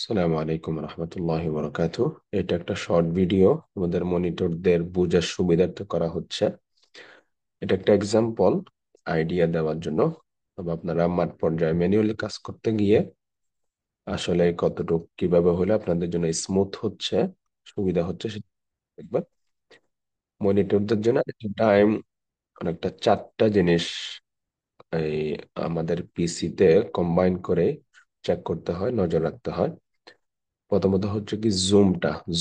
আসসালামু আলাইকুম রহমতুল্লাহ বরকাতু। এটা একটা শর্ট ভিডিও আমাদের মনিটরদের বোঝার সুবিধার্থে করা হচ্ছে। এটা একটা এক্সাম্পল আইডিয়া দেওয়ার জন্য। তবে আপনারা মাঠ পর্যায়ে ম্যানুয়ালি কাজ করতে গিয়ে আসলে কতটুকু কিভাবে হলে আপনাদের জন্য স্মুথ হচ্ছে, সুবিধা হচ্ছে সেটা দেখবেন। মনিটরদের জন্য একটা টাইম অনেকটা চারটা জিনিস এই আমাদের পিসিতে কম্বাইন করে চেক করতে হয়, নজর রাখতে হয়। প্রথমত হচ্ছে কি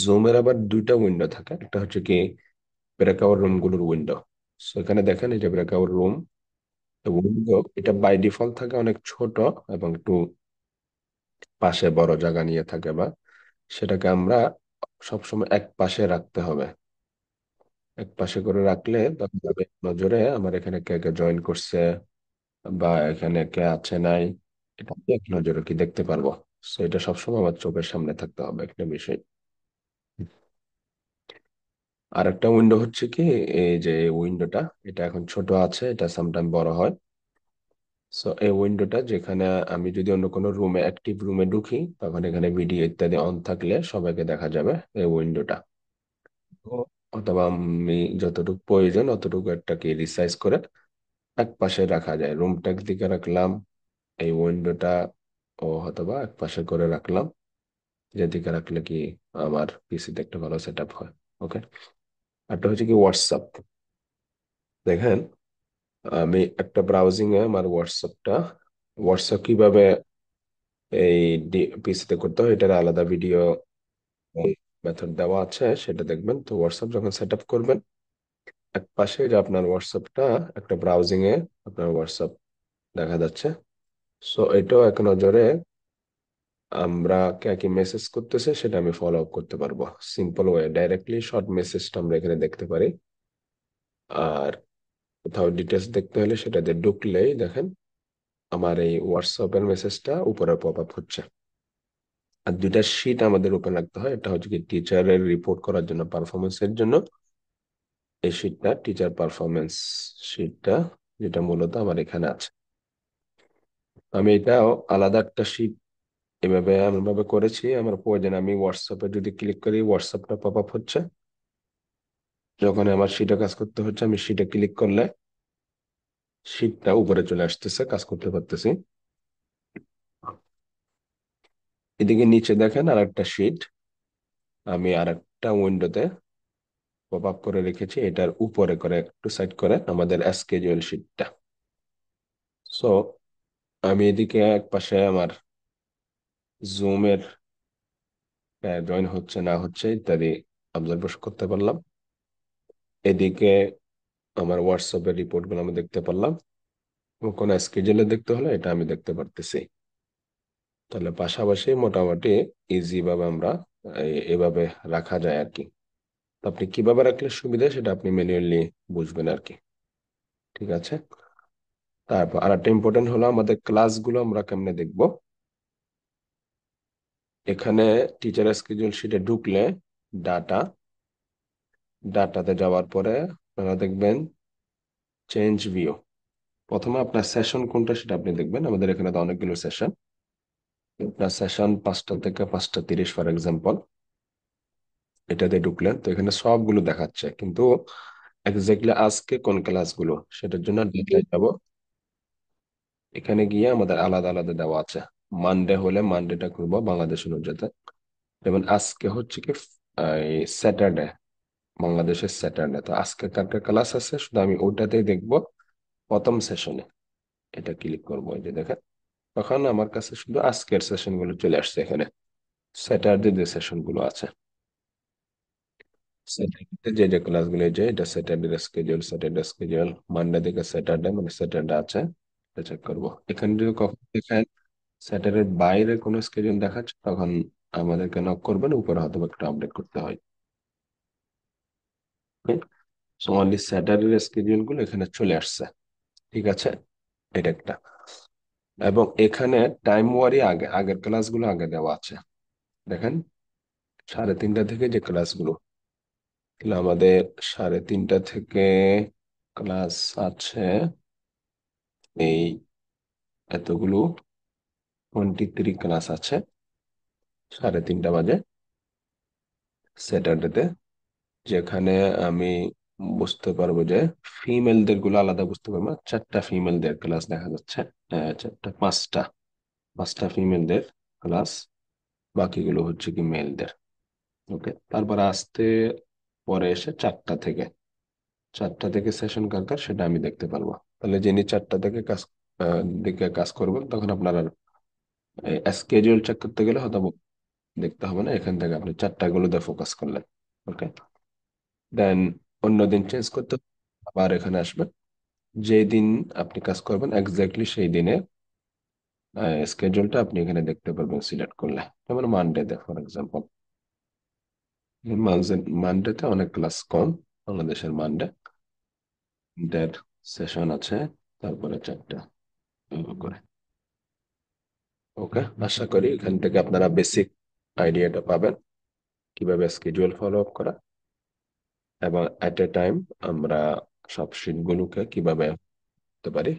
জুমের আবার দুইটা উইন্ডো থাকে। একটা হচ্ছে কি ব্রেকআউট রুম গুলোর উইন্ডো। সো এখানে দেখেন এই যে ব্রেকআউট রুম উইন্ডো, এটা বাই ডিফল্ট থাকে অনেক ছোট এবং একটু পাশে বড় জায়গা নিয়ে থাকে, বা সেটাকে আমরা সবসময় এক পাশে রাখতে হবে। এক পাশে করে রাখলে তখন আমি নজরে আমার এখানে কে কে জয়েন করছে বা এখানে কে আছে নাই, এটা আমি এক নজরে কি দেখতে পারবো। সো এটা সবসময় আমার চোখের সামনে থাকতে হবে একটা বিষয়। আর একটা উইন্ডো হচ্ছে কি, এই যে উইন্ডোটা, এটা এখন ছোট আছে, এটা সামটাইম বড় হয়। সো এই উইন্ডোটা যেখানে আমি যদি অন্য কোনো রুমে অ্যাক্টিভ রুমে ঢুকি তখন এখানে ভিডিও ইত্যাদি অন থাকলে সবাইকে দেখা যাবে এই উইন্ডোটা। অথবা আমি যতটুকু প্রয়োজন অতটুকু একটাকে রিসাইজ করে এক পাশে রাখা যায়। রুমটা একদিকে রাখলাম, এই উইন্ডোটা ও অথবা এক পাশে করে রাখলাম, যেদিকে রাখলে কি আমার পিসিতে একটা ভালো সেট আপ হয়। ওকে। একটা হচ্ছে কি হোয়াটসঅ্যাপ। দেখেন আমি একটা ব্রাউজিং এ আমার হোয়াটসঅ্যাপ কিভাবে এই পিসিতে করতে হয় এটার আলাদা ভিডিও মেথড দেওয়া আছে, সেটা দেখবেন। তো হোয়াটসঅ্যাপ যখন সেট আপ করবেন, এক পাশে যে আপনার হোয়াটসঅ্যাপটা একটা ব্রাউজিং এ আপনার হোয়াটসঅ্যাপ দেখা যাচ্ছে। সো এটাও এক নজরে আমরা কে কি মেসেজ করতেছে সেটা আমি ফলো আপ করতে পারবো সিম্পল ওয়ে। ডাইরেক্টলি শর্ট মেসেজটা আমরা এখানে দেখতে পারি। আর কোথাও ডিটেলস দেখতে হলে সেটাতে ঢুকলেই দেখেন আমার এই হোয়াটসঅ্যাপের মেসেজটা উপরে পপ আপ হচ্ছে। আর দুইটা শিট আমাদের ওপেন রাখতে হয়। এটা হচ্ছে কি টিচারের রিপোর্ট করার জন্য, পারফরমেন্সের জন্য। এই শিটটা টিচার পারফরমেন্স শিটটা, যেটা মূলত আমার এখানে আছে। আমি এটাও আলাদা একটা শিট এভাবে এমনভাবে করেছি আমার প্রয়োজন। আমি হোয়াটসঅ্যাপে যদি ক্লিক করি হোয়াটসঅ্যাপটা পপ আপ হচ্ছে। যখন আমার শিটে কাজ করতে হচ্ছে আমি শিটে ক্লিক করলে শিটটা উপরে চলে আসতেছে, কাজ করতে পারতেছি। এদিকে নিচে দেখেন আর একটা শিট আমি আর একটা উইন্ডোতে পপ আপ করে রেখেছি, এটার উপরে করে একটু সাইড করে আমাদের স্কেজুয়াল শিটটা। সো আমি এদিকে এক পাশে আমার জুমের জয়েন হচ্ছে না হচ্ছে ইত্যাদি অবজার্ভ করতে পারলাম। এদিকে আমার হোয়াটসঅ্যাপের রিপোর্ট গুলো আমি দেখতে পারলাম, এবং কোনো স্কেজুলে দেখতে হলে এটা আমি দেখতে পারতেছি। তাহলে পাশাপাশি মোটামুটি ইজি ভাবে আমরা এভাবে রাখা যায় আর কি। তো আপনি কিভাবে রাখলে সুবিধা সেটা আপনি ম্যানুয়ালি বুঝবেন আর কি। ঠিক আছে। তারপর আর একটা ইম্পর্টেন্ট হলো আমাদের ক্লাসগুলো আমরা কেমনে দেখবো। এখানে টিচার স্কেডিউল শিটে ঢুকলে ডাটা, ডাটাতে যাওয়ার পরে আপনারা দেখবেন চেঞ্জ ভিউ। প্রথমে আপনার সেশন কোনটা সেটা আপনি দেখবেন। আমাদের এখানে তো অনেকগুলো সেশন। আপনার সেশন 5টা থেকে 5টা 30 ফর এক্সাম্পল, এটাতে ঢুকলেন তো এখানে সবগুলো দেখাচ্ছে, কিন্তু এক্স্যাক্টলি আজকে কোন ক্লাসগুলো সেটার জন্য ডেটায় যাব। এখানে গিয়ে আমাদের আলাদা আলাদা দেওয়া আছে। মানডে হলে মানডেটা করবো বাংলাদেশ অনুযায়ী। যেমন আজকে হচ্ছে কি স্যাটারডে, বাংলাদেশের স্যাটারডে। তো আজকে কার ক্লাস আছে শুধু আমি ওটাতেই দেখবো প্রথম সেশনে। এটা ক্লিক করবো, এই যে দেখেন তখন আমার কাছে শুধু আজকের সেশন গুলো চলে আসছে এখানে, স্যাটারডে যে সেশন গুলো আছে। স্যাটারডে যে যে ক্লাসগুলো, যে এটা স্যাটারডে স্কেডিউল মানডে থেকে স্যাটারডে মানে স্যাটারডে আছে, এটা চেক করবো। এখানে যদি কখন দেখেন স্যাটারডের বাইরে কোনো স্কেডিউল দেখাচ্ছে তখন আমাদেরকে নক করবেন, উপরে হয়তো বা একটু আপডেট করতে হয়। সো অনলি স্যাটারডে স্কেডিউল গুলো এখানে চলে আসছে। ঠিক আছে, এটা একটা। এবং এখানে টাইম ওয়ারি আগে আগের ক্লাসগুলো আগে দেওয়া আছে। দেখেন 3:30 থেকে যে ক্লাসগুলো, তাহলে আমাদের 3:30 থেকে ক্লাস আছে এই এতগুলো 23 ক্লাস আছে। 3:30 বাজে স্যাটারডেতে, যেখানে আমি বুঝতে পারবো যে ফিমেলদের গুলো আলাদা বুঝতে পারবো। 4টা ফিমেলদের ক্লাস দেখা যাচ্ছে, 4টা, 5টা ফিমেলদের ক্লাস, বাকিগুলো হচ্ছে কি মেলদের। ওকে, তারপর আসতে পরে এসে 4টা থেকে সেশন কার কার সেটা আমি দেখতে পারবো। তাহলে যিনি 4টা থেকে দিকে কাজ করবেন, তখন আপনার আর স্কেডিউল চেক করতে গেলে হয়তো দেখতে হবে না, এখান থেকে আপনি 4টা গুলোতে ফোকাস করলেন। ওকে, দেন অন্য দিন চেঞ্জ করতে আবার এখানে আসবেন। যেই দিন আপনি কাজ করবেন এক্স্যাক্টলি সেই দিনে স্কেডিউলটা আপনি এখানে দেখতে পারবেন সিলেক্ট করলে। যেমন মানডেতে ফর এক্সাম্পল, মানডেতে অনেক ক্লাস কম, বাংলাদেশের মানডে ডেট সেশন আছে, তারপরে 4টা করে। ওকে, আশা করি এখান থেকে আপনারা বেসিক আইডিয়াটা পাবেন কিভাবে স্কেডিউল ফলো আপ করা, এবং এট এ টাইম আমরা সব শিটগুলোকে কিভাবে করতে পারি।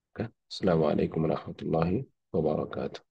ওকে, আসসালামু আলাইকুম রহমতুল্লাহি ওয়া বারাকাতুহু।